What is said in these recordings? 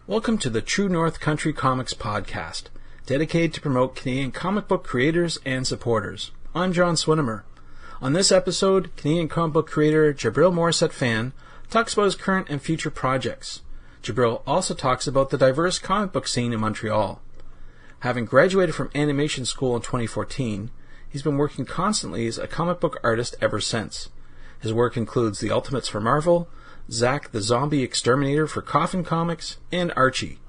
Welcome to the True North Country Comics podcast, dedicated to promote Canadian comic book creators and supporters. I'm John Swinimer. On this episode, Canadian comic book creator Djibril Morissette-Phan talks about his current and future projects. Djibril also talks about the diverse comic book scene in Montreal. Having graduated from animation school in 2014, he's been working constantly as a comic book artist ever since. His work includes The Ultimates for Marvel, Zack the Zombie Exterminator for Coffin Comics, and Archie.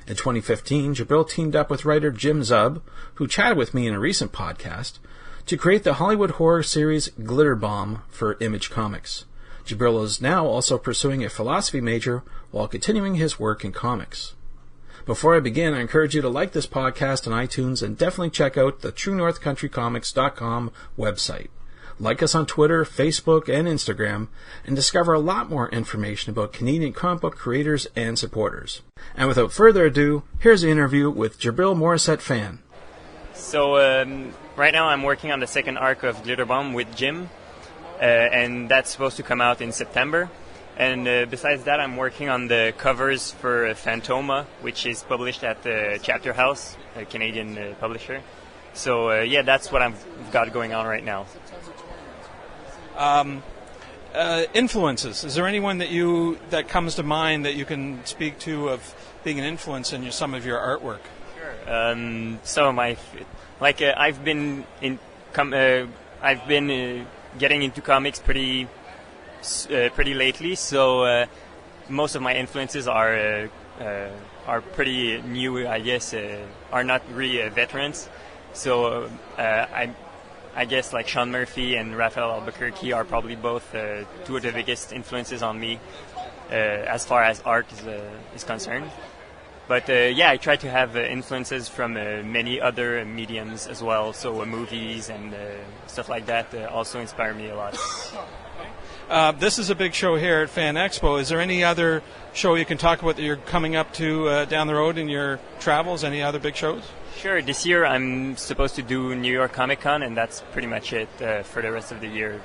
In 2015, Djibril teamed up with writer Jim Zub, who chatted with me in a recent podcast, to create the Hollywood horror series Glitter Bomb for Image Comics. Djibril is now also pursuing a philosophy major while continuing his work in comics. Before I begin, I encourage you to like this podcast on iTunes and definitely check out the TrueNorthCountryComics.com website. Like us on Twitter, Facebook, and Instagram, and discover a lot more information about Canadian comic book creators and supporters. And without further ado, here's the interview with Djibril Morissette-Phan. So right now I'm working on the second arc of Glitter Bomb with Jim, and that's supposed to come out in September. And besides that, I'm working on the covers for Phantoma, which is published at the Chapter House, a Canadian publisher. So that's what I've got going on right now. Influences. Is there anyone that comes to mind that you can speak to of being an influence in some of your artwork? Sure. Some of my, I've been getting into comics pretty lately. So most of my influences are pretty new, I guess. Are not really veterans. So I guess like Sean Murphy and Raphael Albuquerque are probably both two of the biggest influences on me as far as art is concerned. But I try to have influences from many other mediums as well. So movies and stuff like that also inspire me a lot. This is a big show here at Fan Expo. Is there any other show you can talk about that you're coming up to down the road in your travels? Any other big shows? Sure. This year I'm supposed to do New York Comic Con, and that's pretty much it for the rest of the year.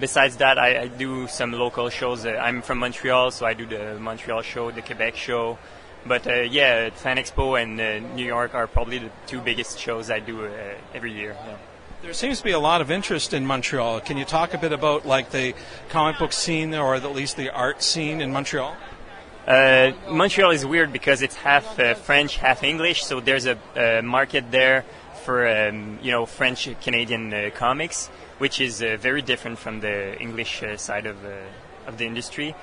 Besides that, I do some local shows. I'm from Montreal, so I do the Montreal show, the Quebec show. But Fan Expo and New York are probably the two biggest shows I do every year. Yeah. There seems to be a lot of interest in Montreal. Can you talk a bit about the comic book scene, or at least the art scene in Montreal? Montreal is weird because it's half French, half English, so there's a market there for French Canadian comics, which is very different from the English side of the industry.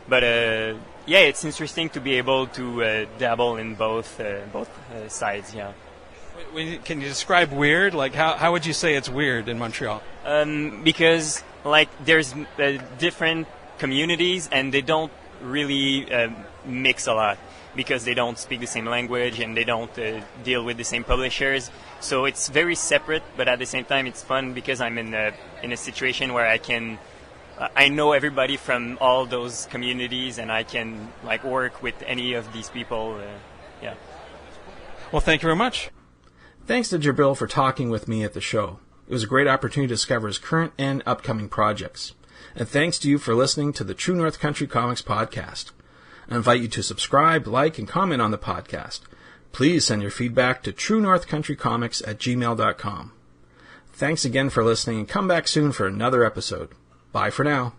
But it's interesting to be able to dabble in both sides. Yeah. Can you describe weird? How would you say it's weird in Montreal? Because there's different communities and they don't really mix a lot because they don't speak the same language and they don't deal with the same publishers. So it's very separate, but at the same time it's fun because I'm in a situation where I know everybody from all those communities and I can work with any of these people. Well, thank you very much. Thanks to Djibril for talking with me at the show. It was a great opportunity to discover his current and upcoming projects. And thanks to you for listening to the True North Country Comics podcast. I invite you to subscribe, like, and comment on the podcast. Please send your feedback to truenorthcountrycomics@gmail.com. Thanks again for listening, and come back soon for another episode. Bye for now.